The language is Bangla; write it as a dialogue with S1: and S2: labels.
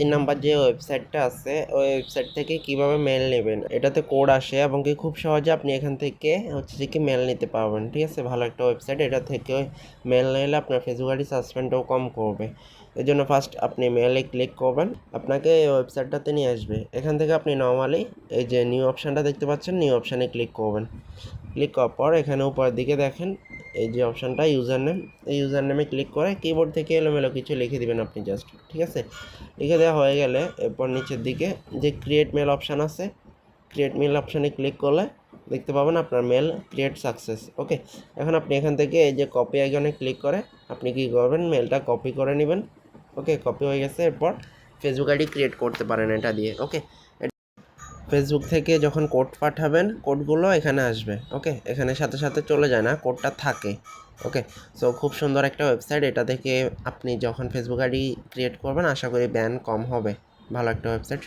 S1: 3 নাম্বার যে ওয়েবসাইটটা আছে ওই ওয়েবসাইট থেকে কিভাবে মেল নেবেন, এটাতে কোড আসে এবং কি খুব সহজে আপনি এখান থেকে হচ্ছে যে কি মেল নিতে পারবেন। ঠিক আছে, ভালো একটা ওয়েবসাইট। এটা থেকে মেল নিলে আপনার ফেসবুক আইডি সাসপেন্ডও কম করবে। এই জন্য ফার্স্ট আপনি মেলে ক্লিক করবেন, আপনাকে এই ওয়েবসাইটটাতে নিয়ে আসবে। এখান থেকে আপনি নর্মালি এই যে নিউ অপশানটা দেখতে পাচ্ছেন, নিউ অপশানে ক্লিক করবেন। ক্লিক করার পর এখানে উপরের দিকে দেখেন এই যে অপশানটা ইউজার নেম, এই ইউজার নেমে ক্লিক করে কিবোর্ড থেকে এলোমেলো কিছু লিখে দিবেন আপনি জাস্ট। ঠিক আছে, লিখে দেওয়া হয়ে গেলে এরপর নিচের দিকে যে ক্রিয়েট মেল অপশান আছে, ক্রিয়েট মেল অপশানে ক্লিক করলে দেখতে পাবেন আপনার মেল ক্রিয়েট সাকসেস। ওকে, এখন আপনি এখান থেকে এই যে কপি আইকনে ক্লিক করে আপনি কী করবেন, মেলটা কপি করে নেবেন। ওকে, কপি হয়ে গেছে। এরপর ফেসবুক আইডি ক্রিয়েট করতে পারেন এটা দিয়ে। ওকে, ফেসবুক থেকে যখন কোড পাঠাবেন কোডগুলো এখানে আসবে। ওকে, এখানে সাথে সাথে চলে যায় না, কোডটা থাকে। ওকে, সো খুব সুন্দর একটা ওয়েবসাইট। এটা থেকে আপনি যখন ফেসবুক আইডি ক্রিয়েট করবেন আশা করি ব্যান কম হবে। ভালো একটা ওয়েবসাইট।